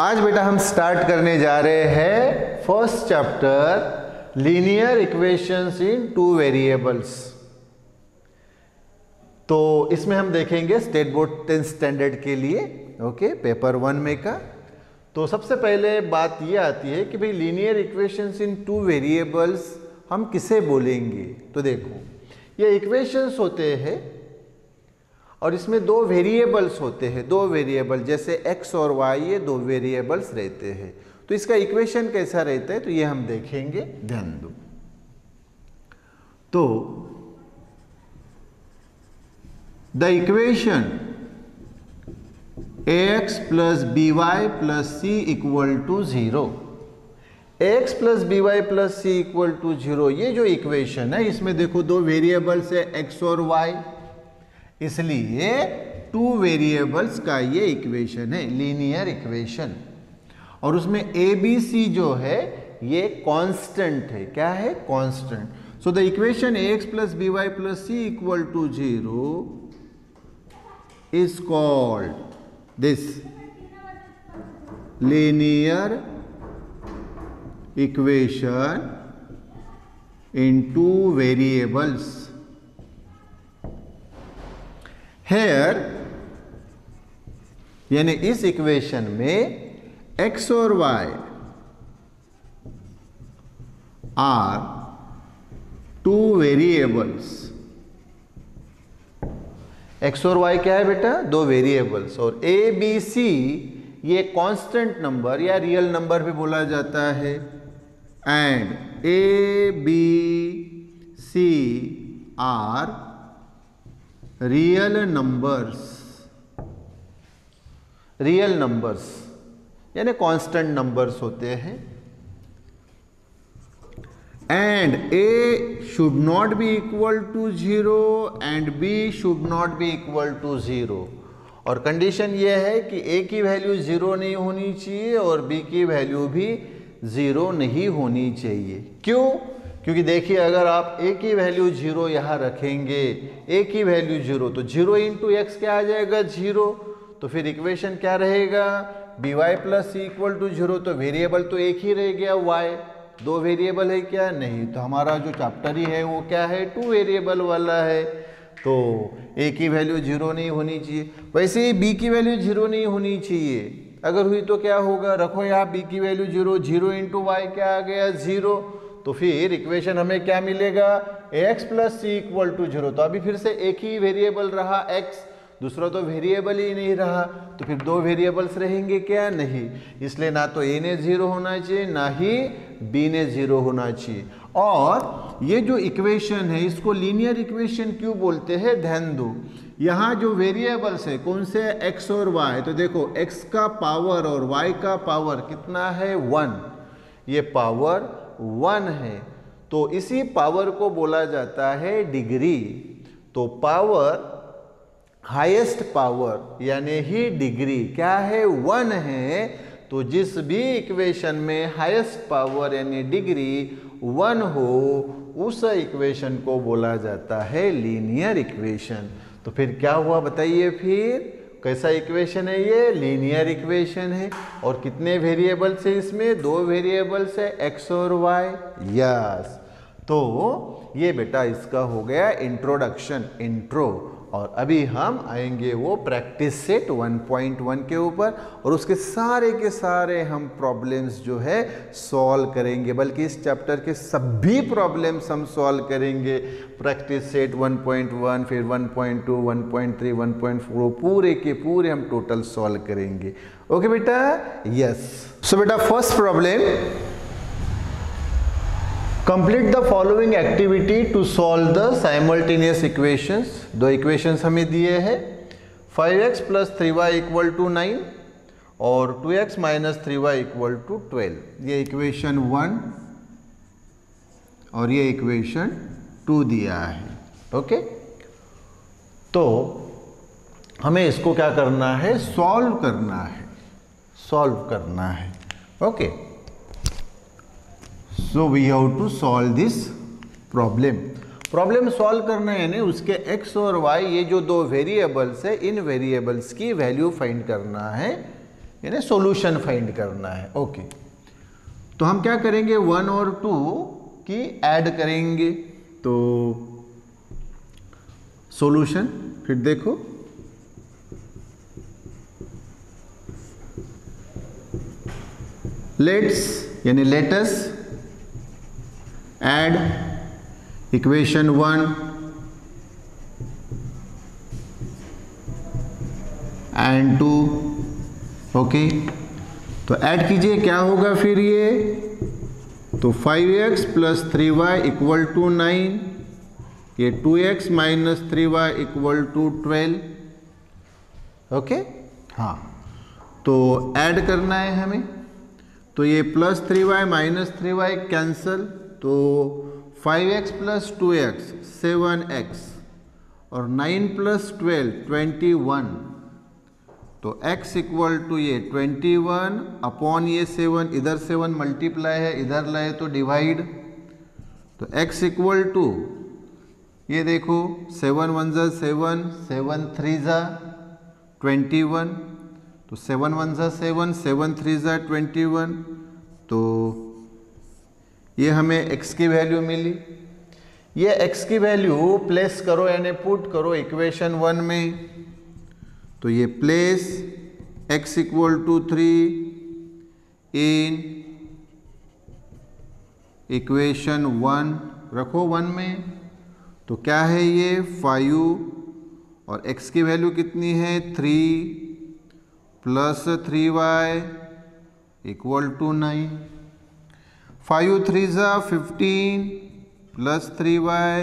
आज बेटा हम स्टार्ट करने जा रहे हैं फर्स्ट चैप्टर लीनियर इक्वेशंस इन टू वेरिएबल्स। तो इसमें हम देखेंगे स्टेट बोर्ड 10th स्टैंडर्ड के लिए ओके पेपर 1 में का। तो सबसे पहले बात ये आती है कि भाई लीनियर इक्वेशंस इन टू वेरिएबल्स हम किसे बोलेंगे। तो देखो ये इक्वेशंस होते हैं और इसमें दो वेरिएबल्स होते हैं, दो वेरिएबल जैसे x और y ये दो वेरिएबल्स रहते हैं। तो इसका इक्वेशन कैसा रहता है तो ये हम देखेंगे, ध्यान दो। तो the equation ax plus by plus c equal to 0, ax plus by plus c equal to 0, ये जो इक्वेशन है इसमें देखो दो वेरिएबल्स है x और y, इसलिए टू वेरिएबल्स का ये इक्वेशन है लीनियर इक्वेशन। और उसमें a b c जो है ये कांस्टेंट है, क्या है, constant. So the equation ax plus by plus c equal to 0 is called this linear equation in two variables. Here यानी इस इक्वेशन में x और y are two variables. x और y क्या है बेटा, दो वेरिएबल्स। और a b c ये कांस्टेंट नंबर या रियल नंबर भी बोला जाता है। And a b c are real numbers, real numbers यानी कांस्टेंट नंबर्स होते हैं। And a should not be equal to 0 and b should not be equal to 0। और कंडीशन ये है कि a की वैल्यू 0 नहीं होनी चाहिए और b की वैल्यू भी 0 नहीं होनी चाहिए। क्यों? क्योंकि देखिए अगर आप a की वैल्यू 0 यहाँ रखेंगे, a की वैल्यू 0 तो 0 इंटू एक्स क्या आ जाएगा 0। तो फिर इक्वेशन क्या रहेगा, by plus c equal to 0। तो वेरिएबल तो एक ही रह गया y, दो वेरिएबल है क्या, नहीं। तो हमारा जो चैप्टर ही है वो क्या है, टू वेरिएबल वाला है। तो a की वैल्यू 0 नहीं होनी चाहिए। वैसे ही b की वैल्यू 0 नहीं होनी चाहिए। अगर हुई तो क्या होगा, रखो यहाँ b की वैल्यू 0, 0 इंटू वाई क्या आ गया 0। तो फिर इक्वेशन हमें क्या मिलेगा, ax plus c equal to 0। तो अभी फिर से एक ही वेरिएबल रहा x, दूसरा तो वेरिएबल ही नहीं रहा। तो फिर दो वेरिएबल्स रहेंगे क्या, नहीं। इसलिए ना तो a ने 0 होना चाहिए ना ही b ने 0 होना चाहिए। और ये जो इक्वेशन है इसको लीनियर इक्वेशन क्यों बोलते हैं, ध्यान दो। यहाँ जो वेरिएबल्स है कौन से, x और y। तो देखो x का पावर और y का पावर कितना है 1, ये पावर 1 है। तो इसी पावर को बोला जाता है डिग्री। तो पावर, हाईएस्ट पावर यानी ही डिग्री क्या है 1 है। तो जिस भी इक्वेशन में हाईएस्ट पावर यानी डिग्री 1 हो उस इक्वेशन को बोला जाता है लीनियर इक्वेशन। तो फिर क्या हुआ बताइए, फिर कैसा इक्वेशन है ये, लीनियर इक्वेशन है। और कितने वेरिएबल्स है इसमें, दो वेरिएबल्स है x और y, यस। तो ये बेटा इसका हो गया इंट्रोडक्शन, इंट्रो। और अभी हम आएंगे वो प्रैक्टिस सेट 1.1 के ऊपर और उसके सारे के सारे हम प्रॉब्लम्स जो है सॉल्व करेंगे। बल्कि इस चैप्टर के सभी प्रॉब्लम्स हम सॉल्व करेंगे। प्रैक्टिस सेट 1.1, फिर 1.2, 1.3, 1.4 पूरे के पूरे हम टोटल सॉल्व करेंगे। ओके बेटा, यस। सो बेटा first problem, complete the following activity to solve the simultaneous equations. दो इक्वेशंस हमें दिए हैं, 5x plus 3y equal to 9 और 2x minus 3y equal to 12। ये इक्वेशन 1 और ये इक्वेशन 2 दिया है। ओके, तो हमें इसको क्या करना है, सॉल्व करना है, सॉल्व करना है। Okay, so we have to solve this problem. Problem solve करना है यानी उसके x और y ये जो दो वेरिएबल्स है, इन वेरिएबल्स की वैल्यू फाइंड करना है यानी सॉल्यूशन फाइंड करना है। ओके, तो हम क्या करेंगे, 1 और 2 की ऐड करेंगे, तो सॉल्यूशन फिर देखो, यानी let's add equation 1 and 2। Okay, तो ऐड कीजिए, क्या होगा फिर ये, तो 5x plus 3y equal to 9, ये 2x minus 3y equal to 12। Okay, हाँ, तो ऐड करना है हमें, तो ये plus 3y minus 3y cancel, तो 5x प्लस 2x 7x और 9 प्लस 12 21, तो x इक्वल टू ये 21 अपॉन ये 7, इधर 7 मल्टीप्लाई है, इधर लाए तो डिवाइड, तो x इक्वल टू ये देखो 7 1 जा 7, 7 3 जा 21, तो 7 1 जा 7, 7 3 जा 21, तो ये हमें x की वैल्यू मिली। ये x की वैल्यू प्लेस करो यानी पुट करो इक्वेशन 1 में, तो ये place x equal to 3 in equation 1 रखो 1 में, तो क्या है ये 5 और x की वैल्यू कितनी है 3 प्लस 3y इक्वल टू 9, 5 3 जा 15 plus 3y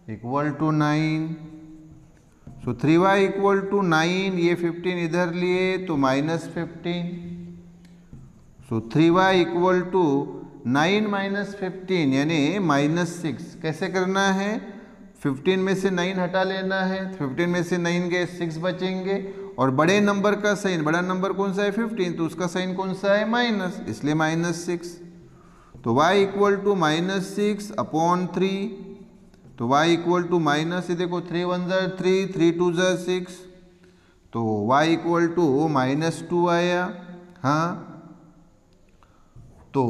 equal to 9, so 3y equal to 9, ये 15 इधर लिए तो minus 15, so 3y equal to 9 minus 15 यानी माइनस 6। कैसे करना है, 15 में से 9 हटा लेना है, 15 में से 9 गए 6 बचेंगे, और बड़े नंबर का साइन, बड़ा नंबर कौन सा है 15, तो उसका साइन कौन सा है माइनस, इसलिए माइनस 6, तो y equal to minus 6 upon 3, तो y इक्वल टू माइनस, ये देखो 3 1 जा 3, 3 2 जा 6, तो y इक्वल टू माइनस 2 आया। हाँ, तो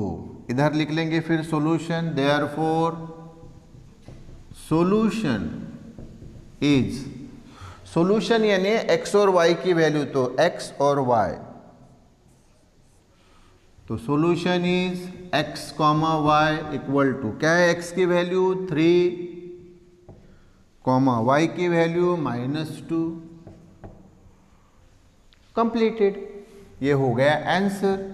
इधर लिख लेंगे फिर solution, therefore solution is, solution यानी x और y की वैल्यू, तो x और y, तो solution is x comma y equal to, क्या है x की वैल्यू 3 कॉमा y की वैल्यू -2, कंप्लीटेड, ये हो गया आंसर।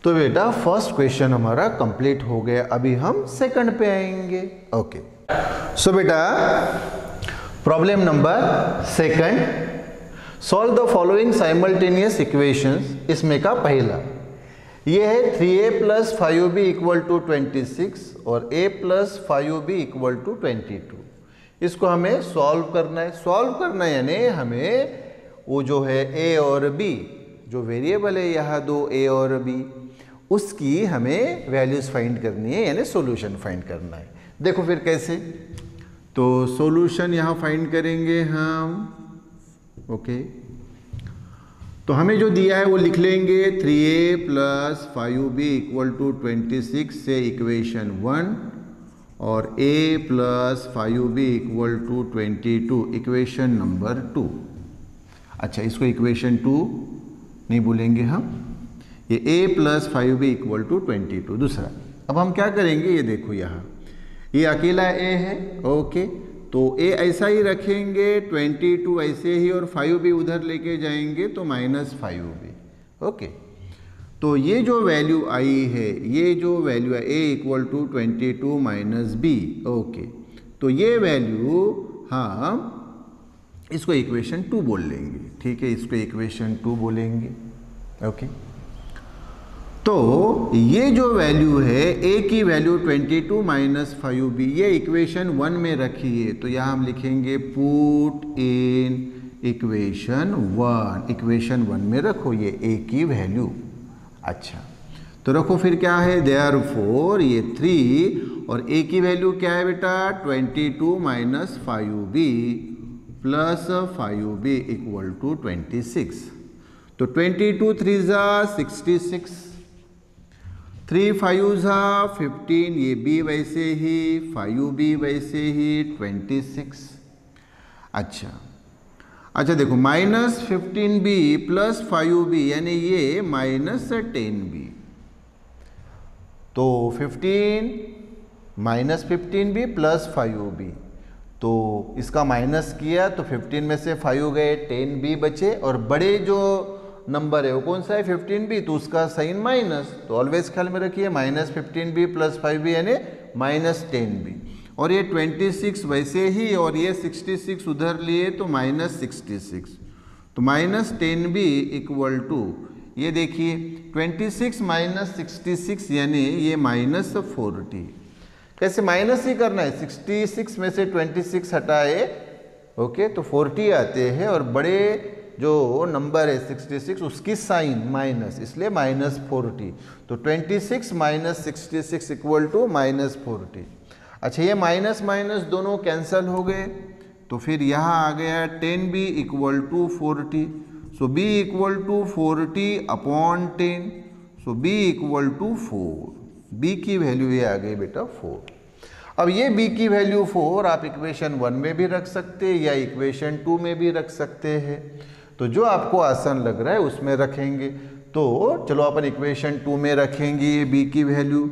तो बेटा फर्स्ट क्वेश्चन हमारा कंप्लीट हो गया, अभी हम सेकंड पे आएंगे। ओके, सो बेटा problem number second, solve the following simultaneous equations. इसमें का पहला ये है 3a plus 5b equal to 26 और a plus 5b equal to 22। इसको हमें सॉल्व करना है। सॉल्व करना है यानी हमें वो जो है a और b, जो वेरिएबल है यहाँ दो a और b, उसकी हमें वैल्यूज फाइंड करनी है, यानी सॉल्यूशन फाइंड करना है। देखो फिर कैसे, तो सॉल्यूशन यहाँ फाइंड करेंगे हम। ओके, तो हमें जो दिया है वो लिख लेंगे, 3a plus 5b equal to 26 से इक्वेशन 1 और a plus 5b equal to 22 equation number 2। अच्छा, इसको इक्वेशन 2 नहीं बोलेंगे हम, ये a plus 5b equal to 22 दूसरा। अब हम क्या करेंगे, ये देखो यहाँ ये अकेला a है। ओके, तो a ऐसा ही रखेंगे, 22 ऐसे ही, और 5b उधर लेके जाएंगे तो -5b। ओके, तो ये जो वैल्यू आई है, ये जो वैल्यू है a equal to 22 minus b। Okay, तो ये वैल्यू हम इसको इक्वेशन 2 बोल लेंगे। ठीक है, इसको इक्वेशन 2 बोलेंगे। ओके, तो ये जो वैल्यू है a की वैल्यू 22 माइनस 5b, ये इक्वेशन 1 में रखिए, तो यहाँ हम लिखेंगे पुट इन इक्वेशन 1। इक्वेशन 1 में रखो ये a की वैल्यू। अच्छा, तो रखो फिर क्या है, देयरफॉर ये 3 और a की वैल्यू क्या है बेटा 22 minus 5b plus 5b equal to 26। तो 22 3 ज़ा 66, 3 5 ज़ा 15, ये b वैसे ही, 5b वैसे ही 26। अच्छा देखो, -15b प्लस 5b यानी ये -10b। तो 15 -15b प्लस 5b, तो इसका माइनस किया तो 15 में से 5 गए, 10b बचे, और बड़े जो नंबर है वो कौन सा है 15b, तो उसका साइन माइनस। तो ऑलवेज ख्याल में रखिए -15b प्लस 5b यानी -10b। और ये 26 वैसे ही, और ये 66 उधर लिए तो -66। तो -10b इक्वल टू, ये देखिए 26 -66 यानी ये -40। कैसे माइनस ही करना है, 66 में से 26 हटाए, ओके, तो 40 आते हैं, और बड़े जो नंबर है 66 उसकी साइन माइनस, इसलिए -40। तो 26 -66 इक्वल टू -40। अच्छा, ये माइनस माइनस दोनों कैंसल हो गए, तो फिर यहाँ आ गया 10b equal to 40। So b equal to 40 upon 10, so b equal to 4। b की वैल्यू ये आ गई बेटा 4। अब ये b की वैल्यू 4 आप इक्वेशन 1 में भी रख सकते हैं या इक्वेशन 2 में भी रख सकते हैं, तो जो आपको आसान लग रहा है उसमें रखेंगे। तो चलो अपन इक्वेशन 2 में रखेंगे ये b की वैल्यू,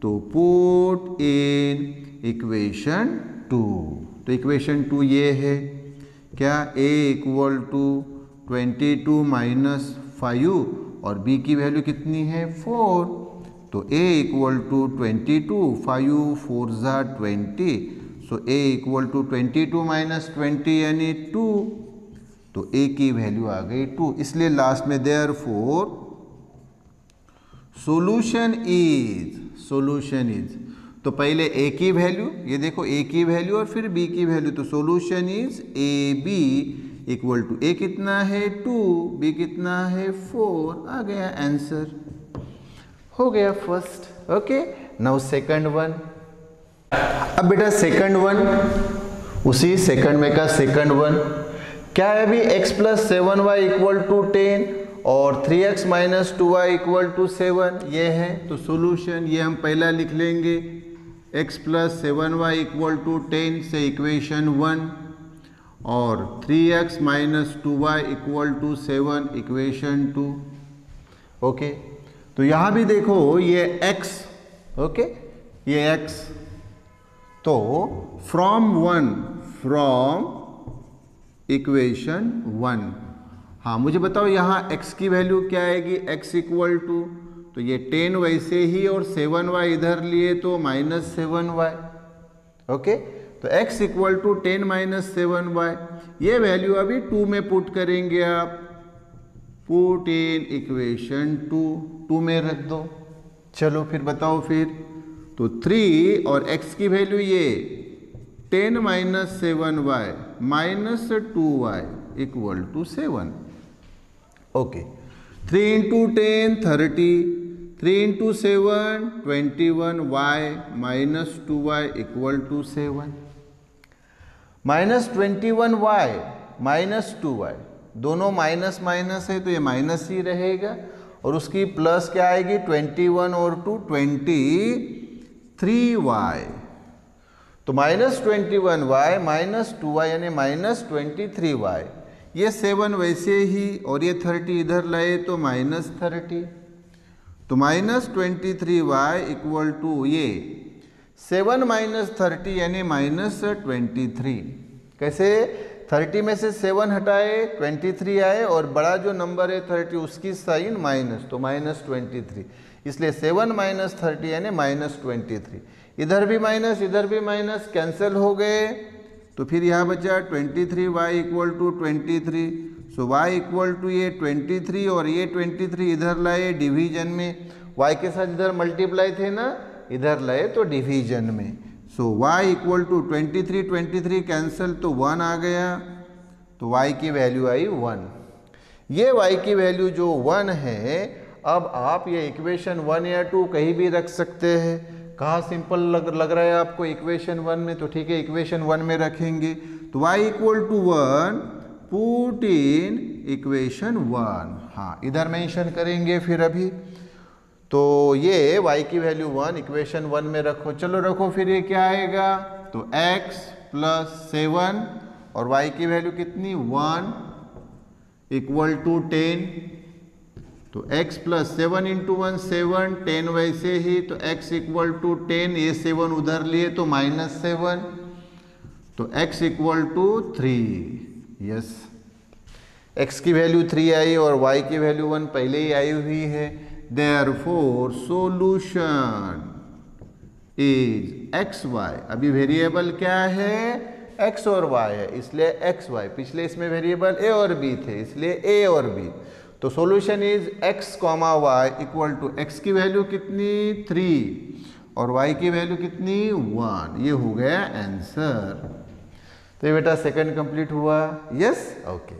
तो पुट इन इक्वेशन 2। तो इक्वेशन 2 ये है क्या, a इक्वल टू 22 माइनस 5, और b की वैल्यू कितनी है 4। तो a इक्वल टू 22, 5 4 ज़ा 20, सो a इक्वल टू 22 माइनस 20 यानी 2। तो a की वैल्यू आ गई 2, इसलिए लास्ट में देयरफॉर सॉल्यूशन इज, तो पहले a की वैल्यू, ये देखो a की वैल्यू और फिर b की वैल्यू, तो solution is ab equal to a कितना है 2, b कितना है 4, आ गया आंसर, हो गया first. Okay, now second one. अब बेटा सेकंड वन, उसी सेकंड में का सेकंड वन क्या है अभी, x plus 7y equal to 10 और 3x minus 2y equal to 7, ये है। तो सॉल्यूशन ये हम पहला लिख लेंगे, x plus 7y equal to 10 से इक्वेशन 1, और 3x minus 2y equal to 7 equation 2। Okay, तो यहाँ भी देखो ये x, ओके, ये x, तो फ्रॉम इक्वेशन 1। हाँ, मुझे बताओ यहाँ x की वैल्यू क्या आएगी, x इक्वल टू, तो ये 10 वैसे ही और 7y इधर लिए तो -7y। ओके, तो x equal to 10 minus 7y, ये वैल्यू अभी 2 में पुट करेंगे आप, पुट इन इक्वेशन 2 में रख दो। चलो फिर बताओ फिर, तो 3 और x की वैल्यू ये 10 minus 7y minus 2y equal to 7। Okay, 3 into 10 30, 3 into 7 21y minus 2y equal to 7। -21y minus 2y, दोनों माइनस माइनस है तो ये माइनस ही रहेगा, और उसकी प्लस क्या आएगी 21 और 2 23y, तो -21y माइनस 2y यानी -23y, ये 7 वैसे ही और ये 30 इधर लाए तो -30, तो -23y इक्वल टू ये 7 माइनस 30 यानी -23। कैसे, 30 में से 7 हटाए 23 आए, और बड़ा जो नंबर है 30 उसकी साइन माइनस, तो -23, इसलिए 7 माइनस 30 यानी -23। इधर भी माइनस कैंसिल हो गए, तो फिर यहाँ बचा 23y equal to 23, so y equal to ये 23 और ये 23 इधर लाए डिवीजन में, y के साथ इधर मल्टीप्लाई थे ना, इधर लाए तो डिवीजन में, सो y इक्वल टू 23 कैंसिल तो 1 आ गया, तो y की वैल्यू आई 1। ये y की वैल्यू जो 1 है, अब आप ये इक्वेशन 1 या 2 कहीं भी रख सकते हैं। कहाँ सिंपल लग रहा है आपको इक्वेशन 1 में, तो ठीक है इक्वेशन 1 में रखेंगे, तो y equal to 1 put in equation 1। हाँ, इधर मेंशन करेंगे फिर अभी। तो ये y की वैल्यू 1 इक्वेशन 1 में रखो। चलो रखो, फिर ये क्या आएगा, तो x प्लस 7 और y की वैल्यू कितनी 1 इक्वल टू 10। तो x प्लस 7 इंटू 1 7, 10 वैसे ही, तो x इक्वल टू 10, ये 7 उधर लिए तो -7, तो x equal to 3। Yes, x की वैल्यू 3 आई और y की वैल्यू 1 पहले ही आई हुई है। Therefore solution is xy। अभी वेरिएबल क्या है, x और y है, इसलिए xy। पिछले इसमें वेरिएबल a और b थे, इसलिए a और b। तो solution is x, y equal to x की वैल्यू कितनी 3 और y की वैल्यू कितनी 1। ये हो गया आंसर। तो ये बेटा सेकंड कंप्लीट हुआ। Yes, okay.